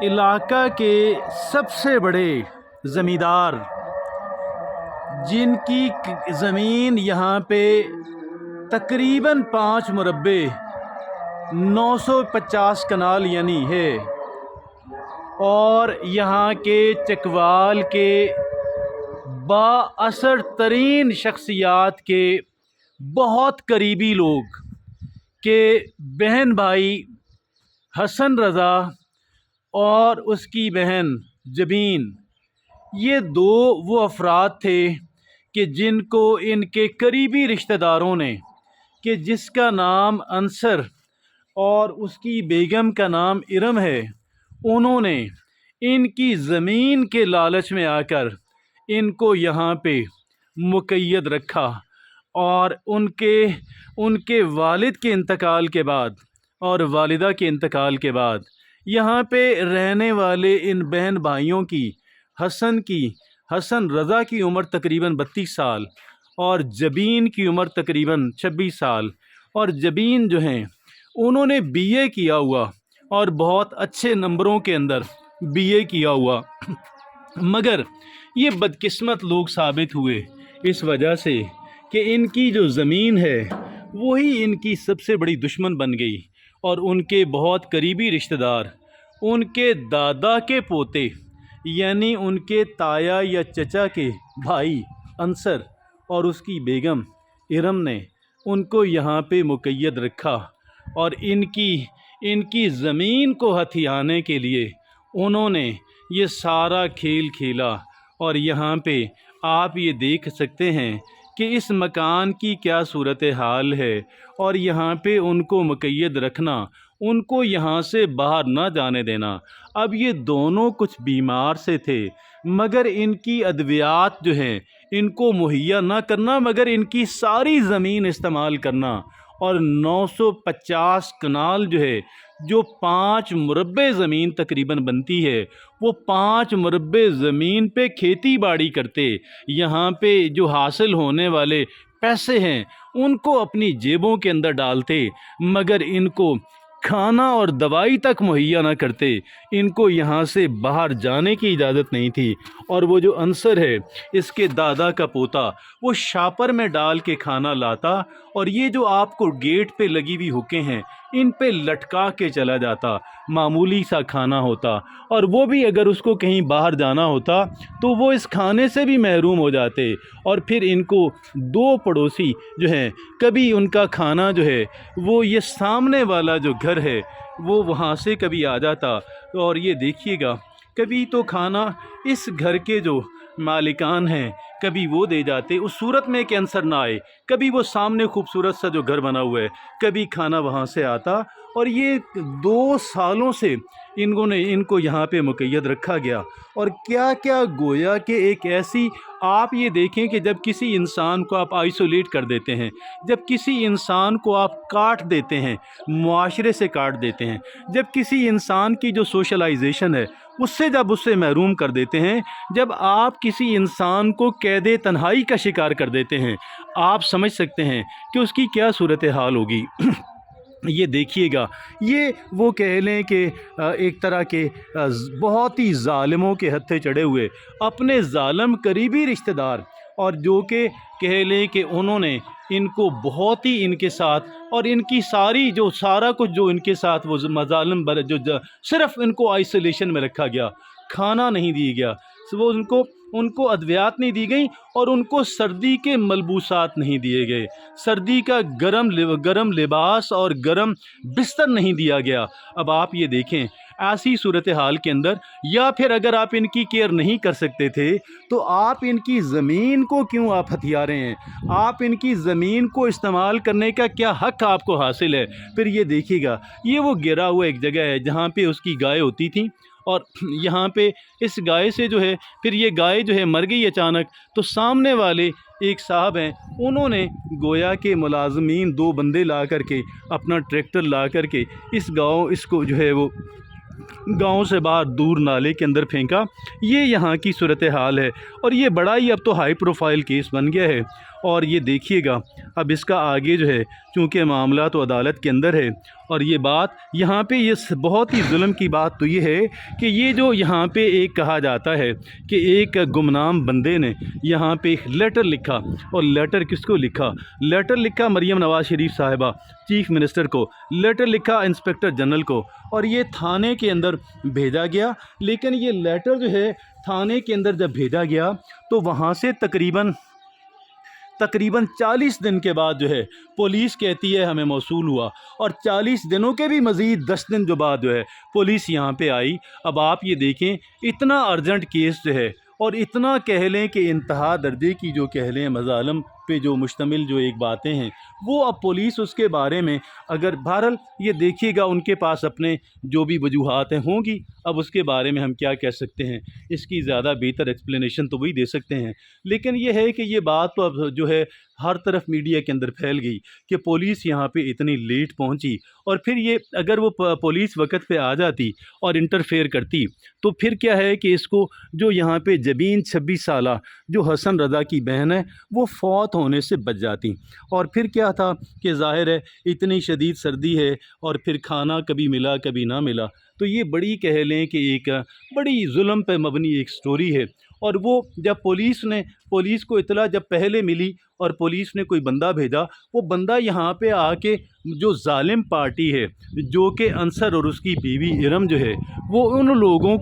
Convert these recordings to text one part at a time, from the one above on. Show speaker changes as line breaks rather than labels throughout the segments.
علاقہ کے سب سے بڑے زمیندار جن کی زمین یہاں پہ تقریباً 5 مربع 950 کنال یعنی ہے، اور یہاں کے چکوال کے با اثر ترین شخصیات کے بہت قریبی لوگ کہ بہن بھائی حسن رضا اور اس کی بہن جبین، یہ دو وہ افراد تھے کہ جن کو ان کے قریبی رشتہ داروں نے، کہ جس کا نام انصر اور اس کی بیگم کا نام ارم ہے، انہوں نے ان کی زمین کے لالچ میں آ کر ان کو یہاں پہ مقید رکھا، اور ان کے والد کے انتقال کے بعد اور والدہ کے انتقال کے بعد یہاں پہ رہنے والے ان بہن بھائیوں کی حسن رضا کی عمر تقریباً 32 سال اور جبین کی عمر تقریباً 26 سال، اور جبین جو ہیں انہوں نے بی اے کیا ہوا اور بہت اچھے نمبروں کے اندر بی اے کیا ہوا، مگر یہ بدقسمت لوگ ثابت ہوئے اس وجہ سے کہ ان کی جو زمین ہے وہی ان کی سب سے بڑی دشمن بن گئی، اور ان کے بہت قریبی رشتہ دار، ان کے دادا کے پوتے یعنی ان کے تایا یا چچا کے بھائی انصر اور اس کی بیگم ارم نے ان کو یہاں پہ مقید رکھا، اور ان کی زمین کو ہتھیانے کے لیے انہوں نے یہ سارا کھیل کھیلا۔ اور یہاں پہ آپ یہ دیکھ سکتے ہیں کہ اس مکان کی کیا صورتحال ہے، اور یہاں پہ ان کو مقید رکھنا، ان کو یہاں سے باہر نہ جانے دینا۔ اب یہ دونوں کچھ بیمار سے تھے، مگر ان کی ادویات جو ہیں ان کو مہیا نہ کرنا، مگر ان کی ساری زمین استعمال کرنا، اور 950 کنال جو ہے، جو 5 مربع زمین تقریباً بنتی ہے، وہ 5 مربع زمین پہ کھیتی باڑی کرتے، یہاں پہ جو حاصل ہونے والے پیسے ہیں ان کو اپنی جیبوں کے اندر ڈالتے، مگر ان کو کھانا اور دوائی تک مہیا نہ کرتے، ان کو یہاں سے باہر جانے کی اجازت نہیں تھی۔ اور وہ جو انصر ہے، اس کے دادا کا پوتا، وہ شاپر میں ڈال کے کھانا لاتا، اور یہ جو آپ کو گیٹ پہ لگی ہوئی ہوکیں ہیں ان پہ لٹکا کے چلا جاتا، معمولی سا کھانا ہوتا، اور وہ بھی اگر اس کو کہیں باہر جانا ہوتا تو وہ اس کھانے سے بھی محروم ہو جاتے، اور پھر ان کو 2 پڑوسی جو ہیں، کبھی ان کا کھانا جو ہے وہ یہ سامنے والا جو گھر ہے وہ وہاں سے کبھی آ جاتا، اور یہ دیکھیے گا کبھی تو کھانا اس گھر کے جو مالکان ہیں کبھی وہ دے جاتے، اس صورت میں کہ انصر نہ آئے، کبھی وہ سامنے خوبصورت سا جو گھر بنا ہوا ہے کبھی کھانا وہاں سے آتا، اور یہ 2 سالوں سے ان کو یہاں پہ مقید رکھا گیا۔ اور کیا کیا گویا کہ ایک ایسی، آپ یہ دیکھیں کہ جب کسی انسان کو آپ آئسولیٹ کر دیتے ہیں، جب کسی انسان کو آپ کاٹ دیتے ہیں، معاشرے سے کاٹ دیتے ہیں، جب کسی انسان کی جو سوشلائزیشن ہے جب اس سے محروم کر دیتے ہیں، جب آپ کسی انسان کو قید تنہائی کا شکار کر دیتے ہیں، آپ سمجھ سکتے ہیں کہ اس کی کیا صورتحال ہوگی۔ یہ دیکھیے گا، یہ وہ کہہ لیں کہ ایک طرح کے بہت ہی ظالموں کے ہتھے چڑھے ہوئے اپنے ظالم قریبی رشتہ دار، اور جو کہ کہہ لیں کہ انہوں نے ان کو بہت ہی ان کے ساتھ، اور ان کی سارا کچھ جو ان کے ساتھ وہ مظالم جو صرف ان کو آئسولیشن میں رکھا گیا، کھانا نہیں دیا گیا، وہ ان کو ادویات نہیں دی گئیں، اور ان کو سردی کے ملبوسات نہیں دیے گئے، سردی کا گرم لباس اور گرم بستر نہیں دیا گیا۔ اب آپ یہ دیکھیں ایسی صورتحال کے اندر، یا پھر اگر آپ ان کی کیئر نہیں کر سکتے تھے تو آپ ان کی زمین کو کیوں آپ ہتھیا رہے ہیں؟ آپ ان کی زمین کو استعمال کرنے کا کیا حق آپ کو حاصل ہے؟ پھر یہ دیکھیے گا، یہ وہ گرا ہوا ایک جگہ ہے جہاں پہ اس کی گائے ہوتی تھیں، اور یہاں پہ اس گائے سے جو ہے پھر یہ گائے جو ہے مر گئی اچانک، تو سامنے والے ایک صاحب ہیں، انہوں نے گویا کے ملازمین 2 بندے لا کر کے اپنا ٹریکٹر لا کر کے اس کو جو ہے وہ گاؤں سے باہر دور نالے کے اندر پھینکا۔ یہ یہاں کی صورتحال ہے، اور یہ بڑا ہی اب تو ہائی پروفائل کیس بن گیا ہے، اور یہ دیکھیے گا اب اس کا آگے جو ہے چونکہ معاملہ تو عدالت کے اندر ہے، اور یہ بات یہاں پہ یہ بہت ہی ظلم کی بات تو یہ ہے کہ یہ جو یہاں پہ ایک کہا جاتا ہے کہ ایک گمنام بندے نے یہاں پہ ایک لیٹر لکھا، اور لیٹر کس کو لکھا؟ لیٹر لکھا مریم نواز شریف صاحبہ چیف منسٹر کو، لیٹر لکھا انسپکٹر جنرل کو، اور یہ تھانے کے اندر بھیجا گیا۔ لیکن یہ لیٹر جو ہے تھانے کے اندر جب بھیجا گیا تو وہاں سے تقریباً 40 دن کے بعد جو ہے پولیس کہتی ہے ہمیں موصول ہوا، اور 40 دنوں کے بھی مزید 10 دن جو بعد جو ہے پولیس یہاں پہ آئی۔ اب آپ یہ دیکھیں اتنا ارجنٹ کیس جو ہے، اور اتنا کہہ لیں کہ انتہا درجے کی جو کہہ لیں مظالم پہ جو مشتمل جو ایک باتیں ہیں، وہ اب پولیس اس کے بارے میں اگر بہرحال یہ دیکھیے گا ان کے پاس اپنے جو بھی وجوہات ہیں ہوں گی، اب اس کے بارے میں ہم کیا کہہ سکتے ہیں، اس کی زیادہ بہتر ایکسپلینیشن تو وہی دے سکتے ہیں۔ لیکن یہ ہے کہ یہ بات تو اب جو ہے ہر طرف میڈیا کے اندر پھیل گئی کہ پولیس یہاں پہ اتنی لیٹ پہنچی، اور پھر یہ اگر وہ پولیس وقت پہ آ جاتی اور انٹرفیئر کرتی تو پھر کیا ہے کہ اس کو جو یہاں پہ جبین 26 سالہ جو حسن رضا کی بہن ہے وہ فوت ہونے سے بچ جاتی، اور پھر کیا تھا کہ ظاہر ہے اتنی شدید سردی ہے اور پھر کھانا کبھی ملا کبھی نہ ملا، تو یہ بڑی کہہ لیں کہ ایک بڑی ظلم پہ مبنی ایک سٹوری ہے۔ اور وہ جب پولیس کو اطلاع جب پہلے ملی اور پولیس نے کوئی بندہ بھیجا، وہ بندہ یہاں پہ آ کے جو ظالم پارٹی ہے جو کہ انصر اور اس کی بیوی ارم جو ہے وہ ان لوگوں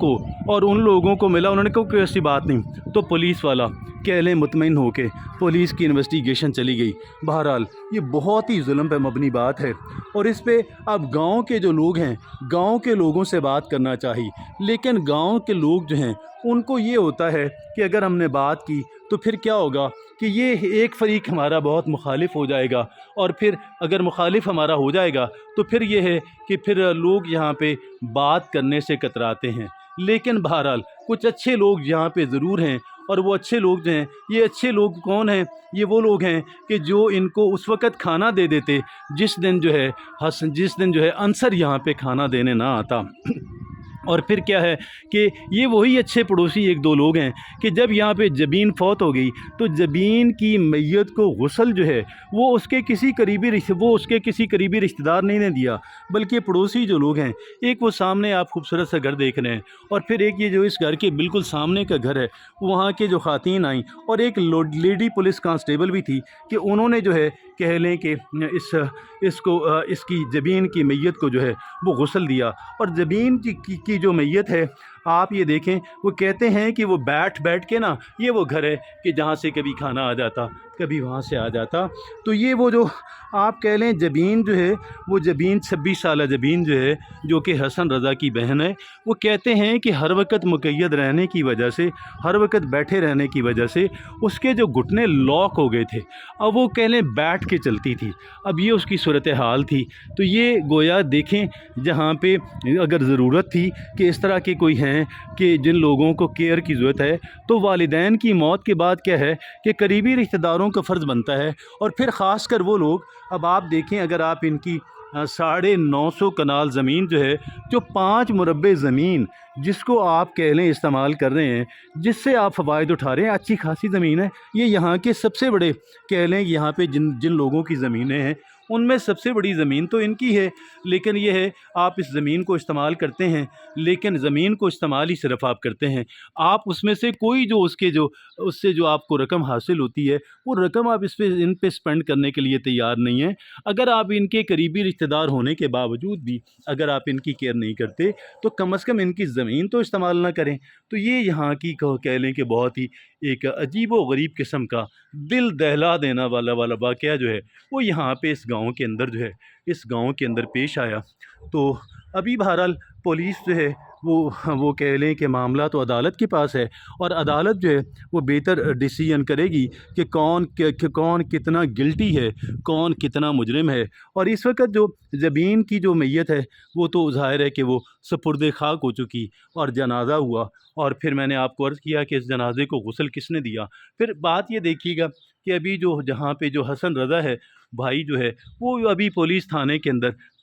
کو ملا، انہوں نے کہا کوئی ایسی بات نہیں، تو پولیس والا کہہ لیں مطمئن ہو کے پولیس کی انویسٹیگیشن چلی گئی۔ بہرحال یہ بہت ہی ظلم پہ مبنی بات ہے، اور اس پہ اب گاؤں کے جو لوگ ہیں گاؤں کے لوگوں سے بات کرنا چاہیے، لیکن گاؤں کے لوگ جو ہیں ان کو یہ ہوتا ہے کہ اگر ہم نے بات کی تو پھر کیا ہوگا کہ یہ ایک فریق ہمارا بہت مخالف ہو جائے گا، اور پھر اگر مخالف ہمارا ہو جائے گا تو پھر یہ ہے کہ پھر لوگ یہاں پہ بات کرنے سے کتراتے ہیں۔ لیکن بہرحال کچھ اچھے لوگ یہاں پہ ضرور ہیں، اور وہ اچھے لوگ جو ہیں، یہ اچھے لوگ کون ہیں؟ یہ وہ لوگ ہیں کہ جو ان کو اس وقت کھانا دے دیتے جس دن جو ہے انصر یہاں پہ کھانا دینے نہ آتا۔ اور پھر کیا ہے کہ یہ وہی اچھے پڑوسی ایک دو لوگ ہیں کہ جب یہاں پہ جبین فوت ہو گئی تو جبین کی میت کو غسل جو ہے وہ اس کے کسی قریبی رشتہ دار نہیں نے دیا، بلکہ پڑوسی جو لوگ ہیں، ایک وہ سامنے آپ خوبصورت سا گھر دیکھ رہے ہیں، اور پھر ایک یہ جو اس گھر کے بالکل سامنے کا گھر ہے وہاں کے جو خواتین آئیں، اور ایک لیڈی پولیس کانسٹیبل بھی تھی کہ انہوں نے جو ہے کہہ لیں کہ اس کی جبین کی میت کو جو ہے وہ غسل دیا۔ اور جبین کی جو میت ہے آپ یہ دیکھیں، وہ کہتے ہیں کہ وہ بیٹھ کے نا، یہ وہ گھر ہے کہ جہاں سے کبھی کھانا آ جاتا کبھی وہاں سے آ جاتا، تو یہ وہ جو آپ کہہ لیں جبین جو ہے وہ جبین 26 سالہ جبین جو ہے جو کہ حسن رضا کی بہن ہے، وہ کہتے ہیں کہ ہر وقت مقید رہنے کی وجہ سے، ہر وقت بیٹھے رہنے کی وجہ سے اس کے جو گھٹنے لاک ہو گئے تھے، اب وہ کہہ لیں بیٹھ کے چلتی تھی۔ اب یہ اس کی صورتحال تھی، تو یہ گویا دیکھیں جہاں پہ اگر ضرورت تھی کہ اس طرح کے کوئی ہیں کہ جن لوگوں کو کیئر کی ضرورت ہے، تو والدین کی موت کے بعد کیا ہے کہ قریبی رشتہ داروں کا فرض بنتا ہے، اور پھر خاص کر وہ لوگ، اب آپ دیکھیں اگر آپ ان کی 950 کنال زمین جو ہے، جو 5 مربع زمین جس کو آپ کہہ لیں استعمال کر رہے ہیں، جس سے آپ فوائد اٹھا رہے ہیں، اچھی خاصی زمین ہے، یہ یہاں کے سب سے بڑے کہہ لیں یہاں پہ جن لوگوں کی زمینیں ہیں ان میں سب سے بڑی زمین تو ان کی ہے، لیکن یہ ہے آپ اس زمین کو استعمال کرتے ہیں، لیکن زمین کو استعمال ہی صرف آپ کرتے ہیں، آپ اس میں سے کوئی جو اس سے جو آپ کو رقم حاصل ہوتی ہے وہ رقم آپ ان پہ سپینڈ کرنے کے لیے تیار نہیں ہیں۔ اگر آپ ان کے قریبی رشتہ دار ہونے کے باوجود بھی اگر آپ ان کی کیئر نہیں کرتے تو کم از کم ان کی زمین تو استعمال نہ کریں۔ تو یہ یہاں کی کہہ لیں کہ بہت ہی ایک عجیب و غریب قسم کا دل دہلا دینا والا واقعہ جو ہے وہ یہاں پہ اس گاؤں کے اندر پیش آیا۔ تو ابھی بہرحال پولیس جو ہے وہ کہہ لیں کہ معاملہ تو عدالت کے پاس ہے، اور عدالت جو ہے وہ بہتر ڈیسیژن کرے گی کہ کون کتنا گلٹی ہے، کون کتنا مجرم ہے۔ اور اس وقت جو جبین کی جو میت ہے وہ تو ظاہر ہے کہ وہ سپرد خاک ہو چکی، اور جنازہ ہوا، اور پھر میں نے آپ کو عرض کیا کہ اس جنازے کو غسل کس نے دیا۔ پھر بات یہ دیکھیے گا کہ ابھی جہاں پہ جو حسن رضا ہے بھائی جو ہے وہ ابھی پولیس تھانے کے اندر